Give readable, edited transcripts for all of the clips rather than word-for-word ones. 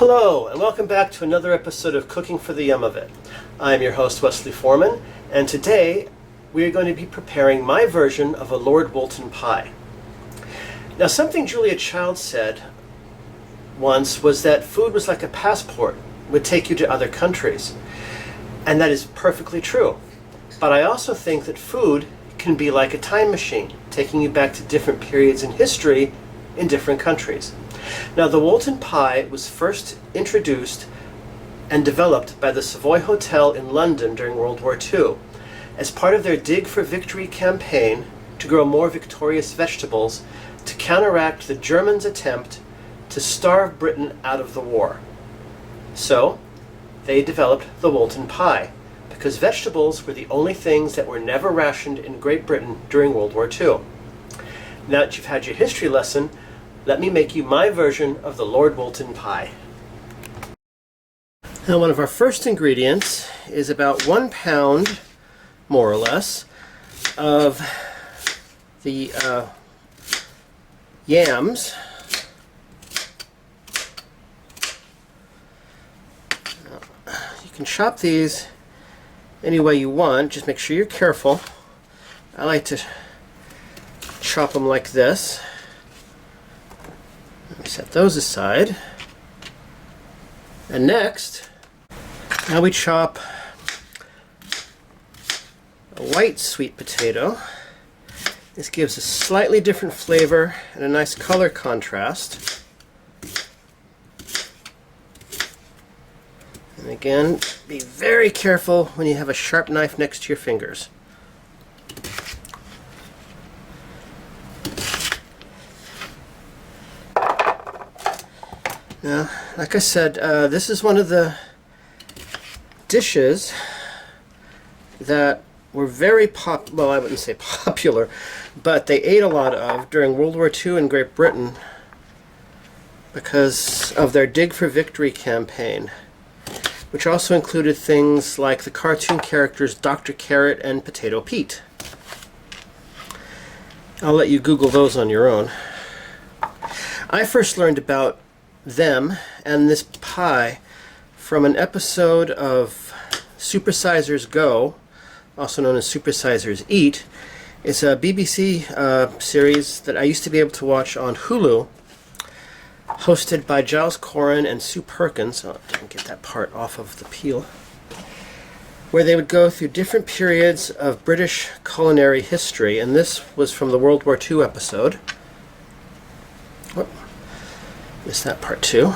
Hello, and welcome back to another episode of Cooking for the Yum of It. I'm your host, Wesley Foreman, and today we are going to be preparing my version of a Lord Woolton pie. Now, something Julia Child said once was that food was like a passport, would take you to other countries. And that is perfectly true. But I also think that food can be like a time machine, taking you back to different periods in history in different countries. Now, the Woolton pie was first introduced and developed by the Savoy Hotel in London during World War II as part of their Dig for Victory campaign to grow more victorious vegetables to counteract the Germans' attempt to starve Britain out of the war. So, they developed the Woolton pie because vegetables were the only things that were never rationed in Great Britain during World War II. Now that you've had your history lesson, let me make you my version of the Lord Woolton pie. Now, one of our first ingredients is about 1 pound, more or less, of the yams. You can chop these any way you want, just make sure you're careful. I like to chop them like this. Let me set those aside. And next, now we chop a white sweet potato. This gives a slightly different flavor and a nice color contrast. And again, be very careful when you have a sharp knife next to your fingers. Now, like I said, this is one of the dishes that were very well, I wouldn't say popular, but they ate a lot of during World War II in Great Britain because of their Dig for Victory campaign, which also included things like the cartoon characters Dr. Carrot and Potato Pete. I'll let you Google those on your own. I first learned about them and this pie from an episode of Supersizers Go, also known as Supersizers Eat. It's a BBC series that I used to be able to watch on Hulu, hosted by Giles Corrin and Sue Perkins. Oh, I didn't get that part off of the peel. Where they would go through different periods of British culinary history, and this was from the World War II episode. Whoop. Missed that part too.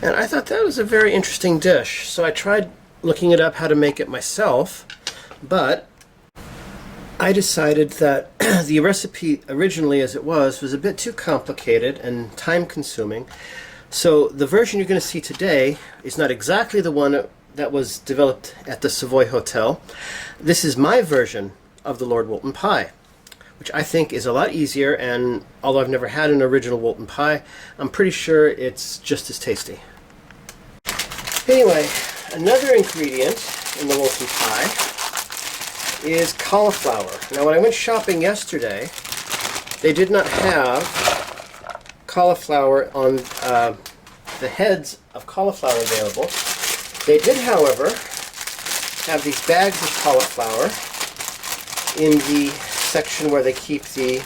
And I thought that was a very interesting dish, so I tried looking it up how to make it myself, but I decided that the recipe originally as it was a bit too complicated and time consuming. So the version you're going to see today is not exactly the one that was developed at the Savoy Hotel. This is my version of the Lord Woolton pie, which I think is a lot easier, and although I've never had an original Woolton pie, I'm pretty sure it's just as tasty. Anyway, another ingredient in the Woolton pie is cauliflower. Now, when I went shopping yesterday, they did not have cauliflower on the heads of cauliflower available. They did, however, have these bags of cauliflower in the section where they keep the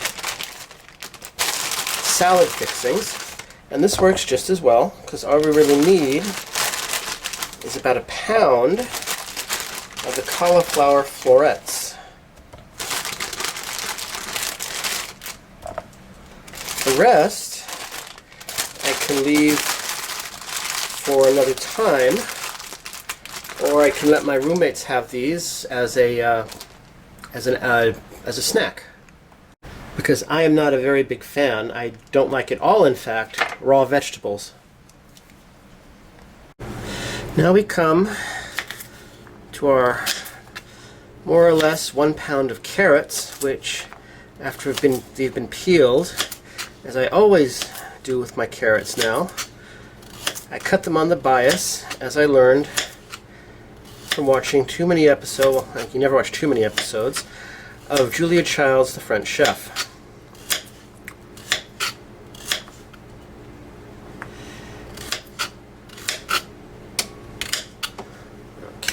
salad fixings, and this works just as well because all we really need is about 1 pound of the cauliflower florets. The rest I can leave for another time, or I can let my roommates have these as a snack, because I am not a very big fan. I don't like at all, in fact, raw vegetables. Now we come to our more or less 1 pound of carrots, which after they've been peeled, as I always do with my carrots now, I cut them on the bias, as I learned from watching too many episodes, well, you never watch too many episodes, of Julia Child's The French Chef.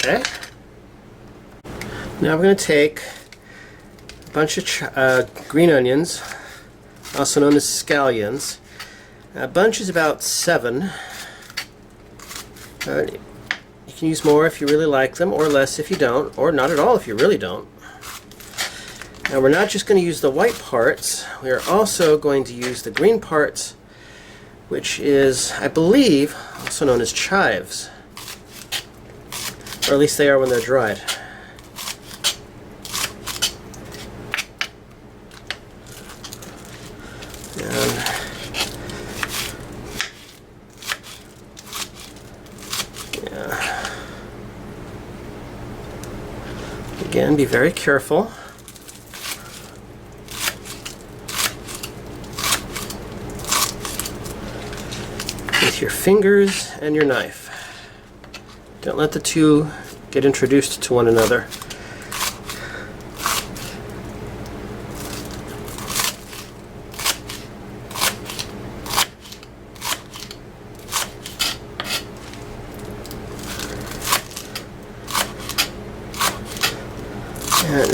Okay. Now we're going to take a bunch of green onions, also known as scallions. A bunch is about 7. You can use more if you really like them, or less if you don't, or not at all if you really don't. Now we're not just going to use the white parts, we are also going to use the green parts, which is, I believe, also known as chives. Or at least they are when they're dried. Again, be very careful. With your fingers and your knife. Don't let the two get introduced to one another.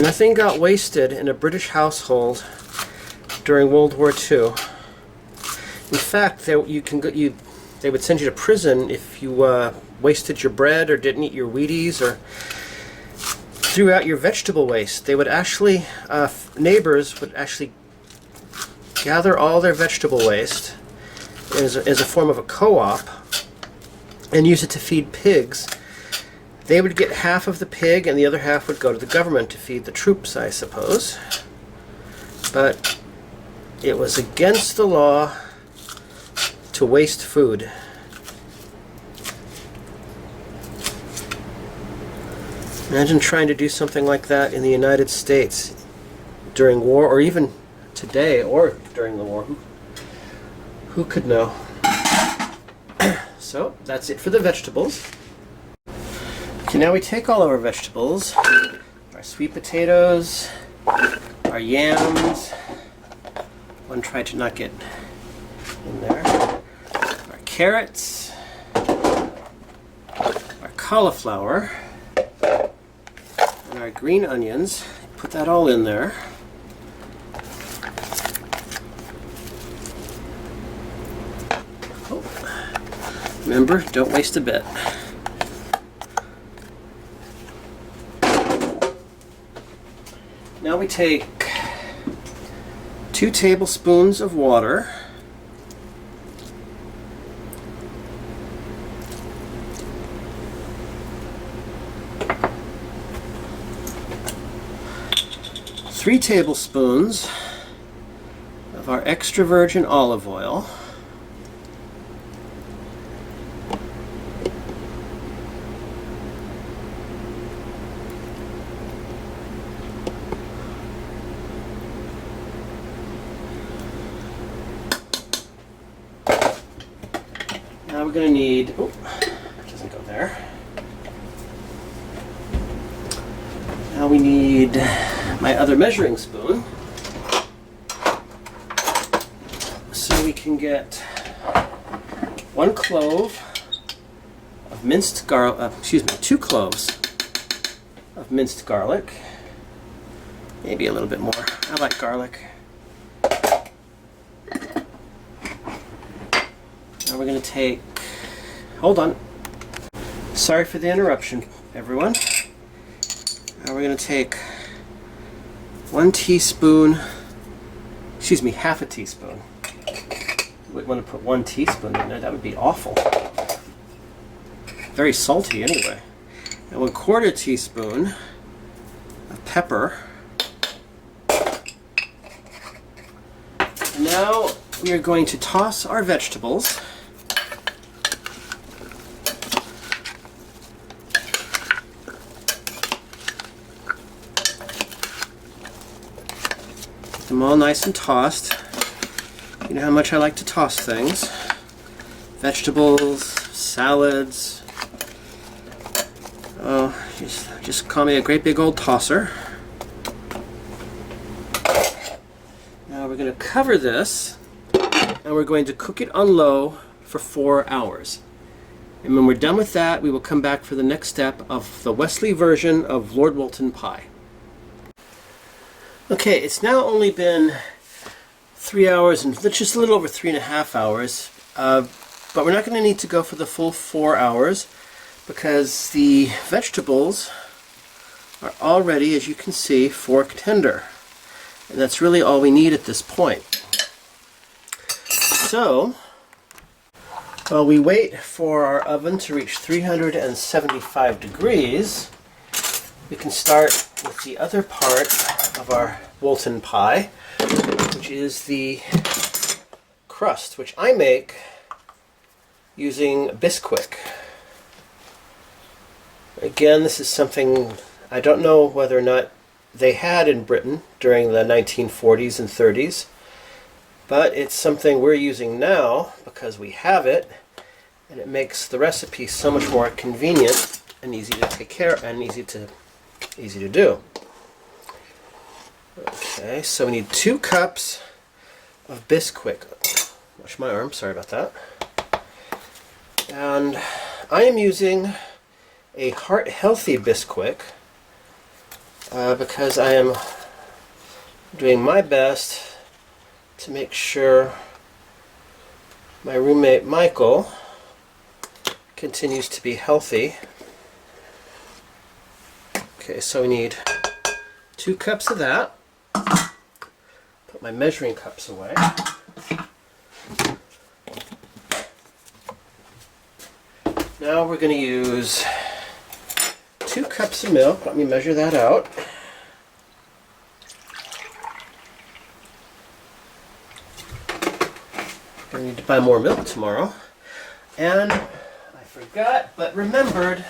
Nothing got wasted in a British household during World War II. In fact, they would send you to prison if you wasted your bread or didn't eat your Wheaties or threw out your vegetable waste. They would actually, neighbors would actually gather all their vegetable waste as a form of a co-op and use it to feed pigs. They would get half of the pig and the other half would go to the government to feed the troops, I suppose. But it was against the law to waste food. Imagine trying to do something like that in the United States during war, or even today, or during the war. Who could know? So, that's it for the vegetables. Okay, now we take all of our vegetables, our sweet potatoes, our yams, one tried to not get in there, our carrots, our cauliflower, and our green onions. Put that all in there. Oh. Remember, don't waste a bit. Now we take 2 tablespoons of water, three tablespoons of our extra virgin olive oil, now we're going to need, oh, it doesn't go there. Now we need my other measuring spoon, so we can get 1 clove of minced garlic, 2 cloves of minced garlic, maybe a little bit more. I like garlic. Now we're going to take, hold on, sorry for the interruption, everyone. Now we're going to take 1 teaspoon, half a teaspoon. You wouldn't want to put 1 teaspoon in there, that would be awful. Very salty anyway. And 1/4 teaspoon of pepper. And now we are going to toss our vegetables. Them all nice and tossed. You know how much I like to toss things. Vegetables, salads. Oh, just call me a great big old tosser. Now we're going to cover this and we're going to cook it on low for 4 hours. And when we're done with that, we will come back for the next step of the Wesley version of Lord Woolton pie. Okay, it's now only been 3 hours and just a little over 3.5 hours, but we're not going to need to go for the full 4 hours because the vegetables are already, as you can see, fork tender. And that's really all we need at this point. So, while we wait for our oven to reach 375 degrees, we can start with the other part of our Woolton pie, which is the crust, which I make using Bisquick. Again, this is something I don't know whether or not they had in Britain during the 1940s and 30s, but it's something we're using now because we have it, and it makes the recipe so much more convenient and easy to take care of and easy to do. Okay, so we need 2 cups of Bisquick. Watch my arm, sorry about that. And I am using a heart-healthy Bisquick because I am doing my best to make sure my roommate Michael continues to be healthy. Okay, so we need 2 cups of that. Put my measuring cups away. Now we're going to use 2 cups of milk. Let me measure that out. I need to buy more milk tomorrow. And I forgot, but remembered,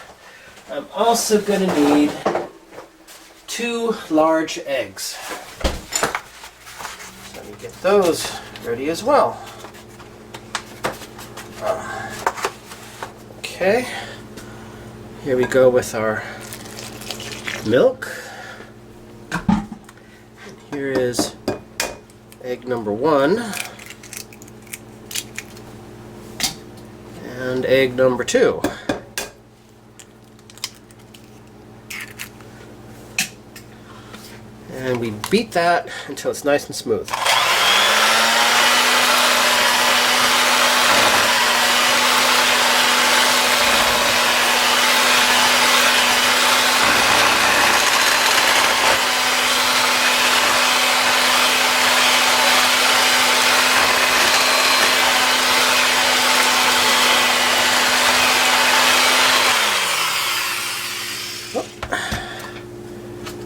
I'm also going to need 2 large eggs. So let me get those ready as well. Okay, here we go with our milk. And here is egg number 1 and egg number 2. And we beat that until it's nice and smooth.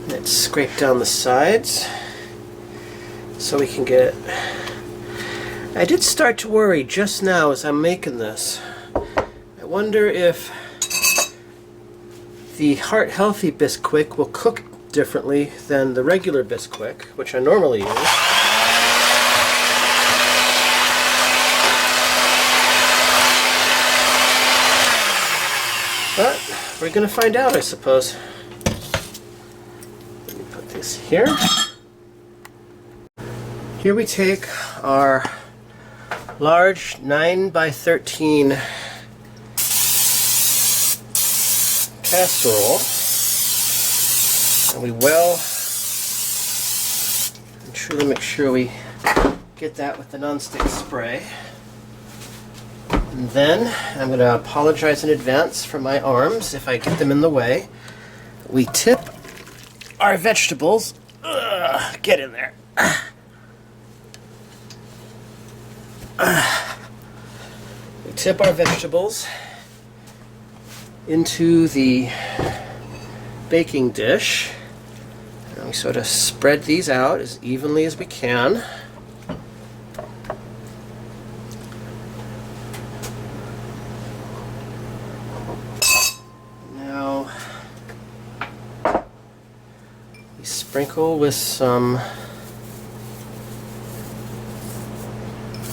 Let's scrape down the sides so we can get... I did start to worry just now as I'm making this. I wonder if the Heart Healthy Bisquick will cook differently than the regular Bisquick, which I normally use. But we're going to find out, I suppose. Let me put this here. Here we take our large 9 by 13 casserole, and we well and truly make sure we get that with the nonstick spray. And then I'm going to apologize in advance for my arms if I get them in the way. We tip our vegetables. Get in there. We tip our vegetables into the baking dish, and we sort of spread these out as evenly as we can. Now we sprinkle with some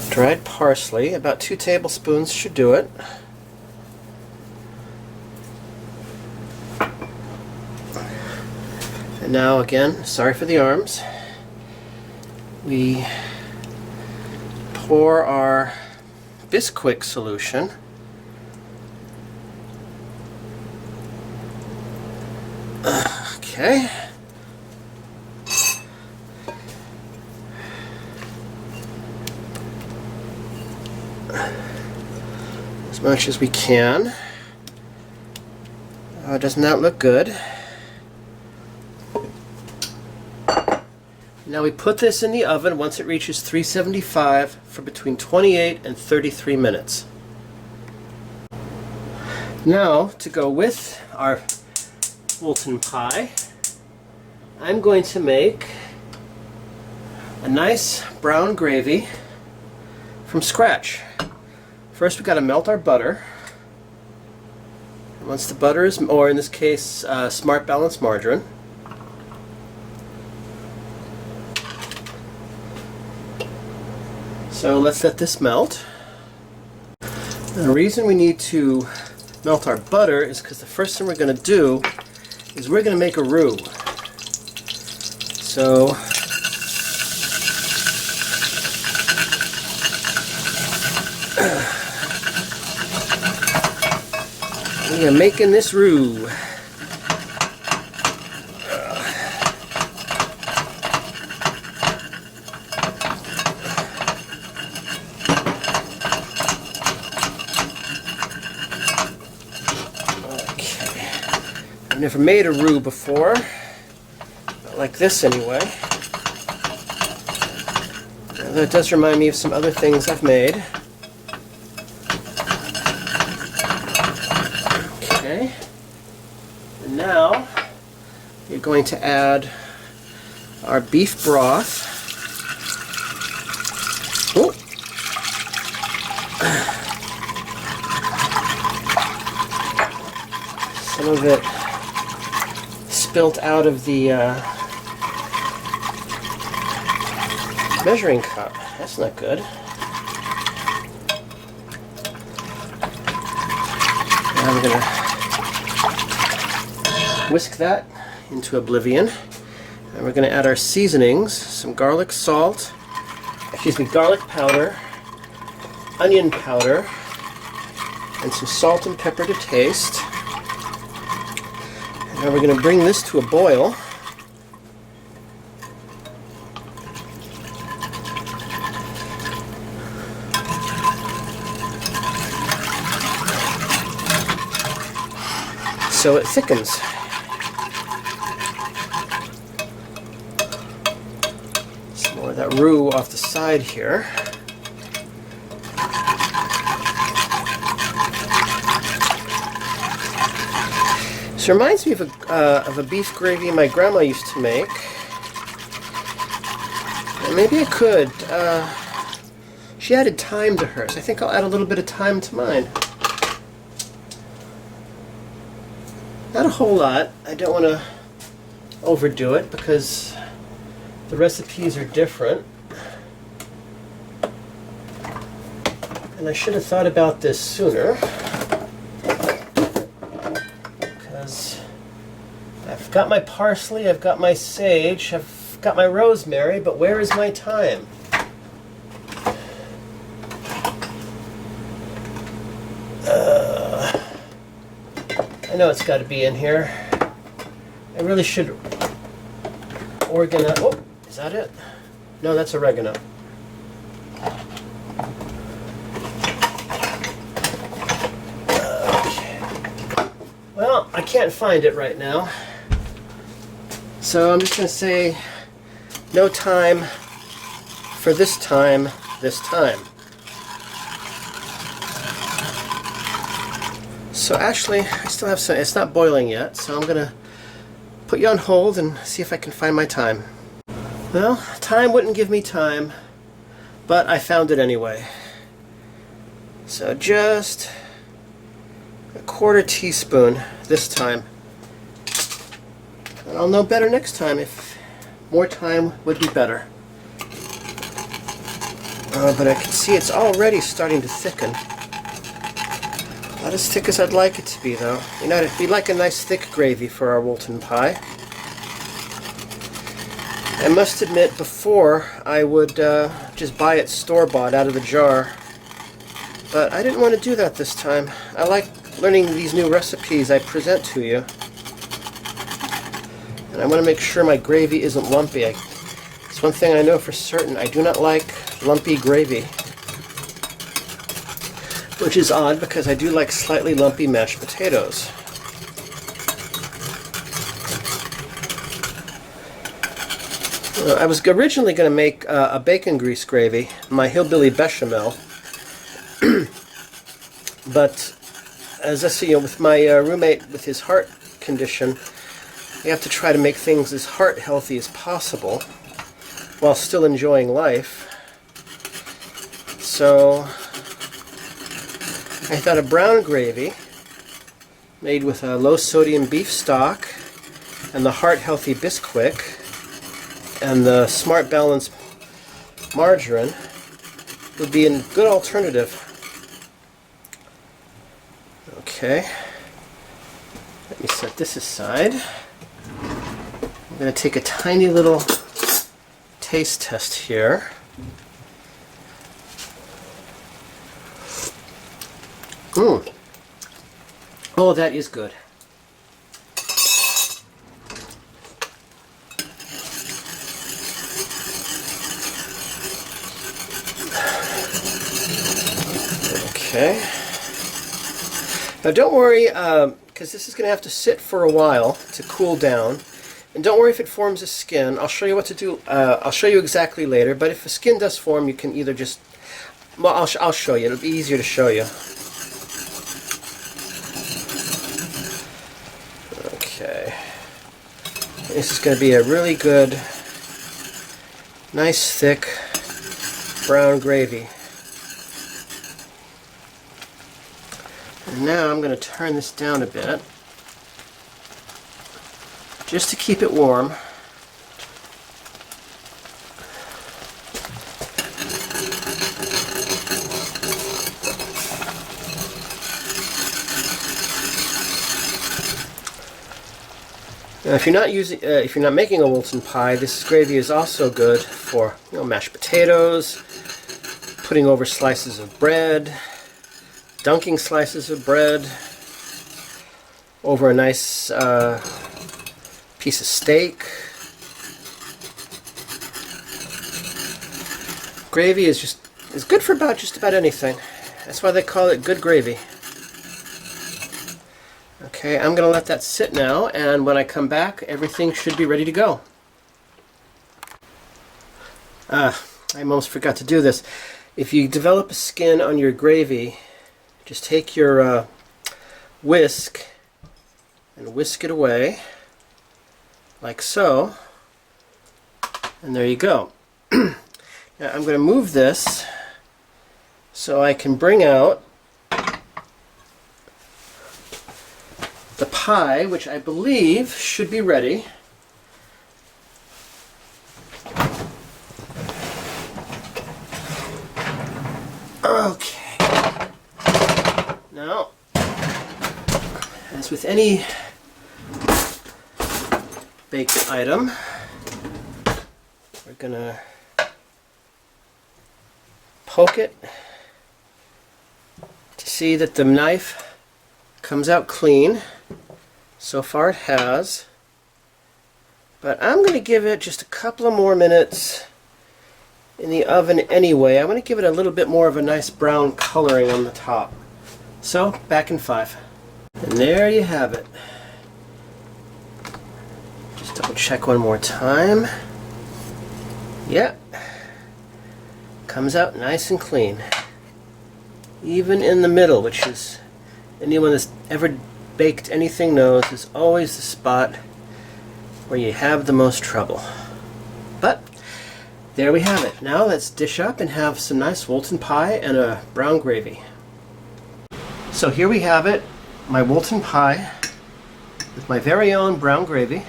dried parsley. About 2 tablespoons should do it. And now again, sorry for the arms, we pour our Bisquick solution Okay. As much as we can. Doesn't that look good? Now we put this in the oven once it reaches 375 for between 28 and 33 minutes. Now, to go with our Woolton pie, I'm going to make a nice brown gravy from scratch. First we've got to melt our butter. And once the butter is, or in this case, Smart Balance margarine. So let's let this melt. And the reason we need to melt our butter is because the first thing we're going to do is we're going to make a roux. So we are making this roux. I've never made a roux before, not like this anyway. Although it does remind me of some other things I've made. Okay, and now we're going to add our beef broth. Oh. Some of it spilt out of the measuring cup. That's not good. Now I'm going to whisk that into oblivion. And we're going to add our seasonings, some garlic powder, onion powder, and some salt and pepper to taste. Now we're going to bring this to a boil. So it thickens. Some more of that roux off the side here. This reminds me of a beef gravy my grandma used to make. And maybe I could. She added thyme to hers. I think I'll add a little bit of thyme to mine. Not a whole lot. I don't want to overdo it because the recipes are different. And I should have thought about this sooner. I've got my parsley, I've got my sage, I've got my rosemary, but where is my thyme? I know it's got to be in here. I really should organize. Oh, is that it? No, that's oregano. Okay. Well, I can't find it right now. So I'm just going to say no time for this time, this time. So actually, I still have some, it's not boiling yet, so I'm going to put you on hold and see if I can find my thyme. Well, time wouldn't give me time, but I found it anyway. So just a 1/4 teaspoon this time. And I'll know better next time if more time would be better. But I can see it's already starting to thicken. Not as thick as I'd like it to be, though. You know, we like a nice thick gravy for our Woolton pie. I must admit, before I would just buy it store-bought out of the jar. But I didn't want to do that this time. I like learning these new recipes I present to you. And I want to make sure my gravy isn't lumpy. It's one thing I know for certain. I do not like lumpy gravy. Which is odd because I do like slightly lumpy mashed potatoes. I was originally going to make a bacon grease gravy, my hillbilly bechamel. But as I see, with my roommate with his heart condition, we have to try to make things as heart healthy as possible while still enjoying life. So I thought a brown gravy made with a low sodium beef stock and the heart healthy Bisquick and the Smart Balance margarine would be a good alternative. Okay, let me set this aside. I'm going to take a tiny little taste test here. Oh, that is good. Okay. Now don't worry, because this is going to have to sit for a while to cool down. And don't worry if it forms a skin. I'll show you what to do. I'll show you exactly later. But if a skin does form, you can either just... Well, I'll show you. It'll be easier to show you. Okay. This is going to be a really good, nice, thick brown gravy. And now I'm going to turn this down a bit, just to keep it warm. Now, if you're not making a Woolton pie, this gravy is also good for mashed potatoes, putting over slices of bread, dunking slices of bread over a nice piece of steak. Gravy is good for just about anything. That's why they call it good gravy. Okay, I'm going to let that sit now, and when I come back, everything should be ready to go. I almost forgot to do this. If you develop a skin on your gravy, just take your whisk and whisk it away, like so, and there you go. Now I'm going to move this so I can bring out the pie, which I believe should be ready. Okay. Now, as with any baked item, we're going to poke it to see that the knife comes out clean. So far it has. But I'm going to give it just a couple of more minutes in the oven anyway. I'm going to give it a little bit more of a nice brown coloring on the top. So, back in 5. And there you have it. Just double check one more time. Yep. Comes out nice and clean. Even in the middle, which is, anyone that's ever baked anything knows, is always the spot where you have the most trouble. But there we have it. Now let's dish up and have some nice Woolton pie and a brown gravy. So here we have it, my Woolton pie with my very own brown gravy.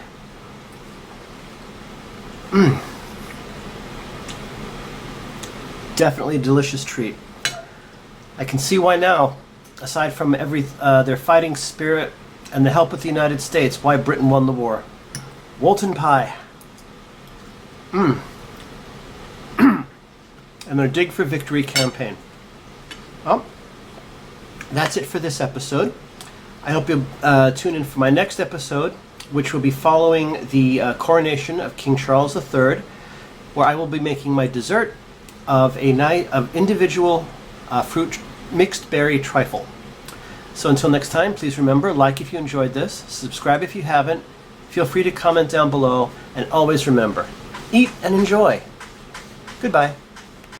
Definitely a delicious treat. I can see why now, aside from their fighting spirit and the help with the United States, why Britain won the war. Woolton pie. And their Dig for Victory campaign. Well, that's it for this episode. I hope you'll tune in for my next episode, which will be following the coronation of King Charles III, where I will be making my dessert of a night of individual fruit mixed berry trifle. So until next time, please remember, like if you enjoyed this, subscribe if you haven't, feel free to comment down below, and always remember, eat and enjoy. Goodbye.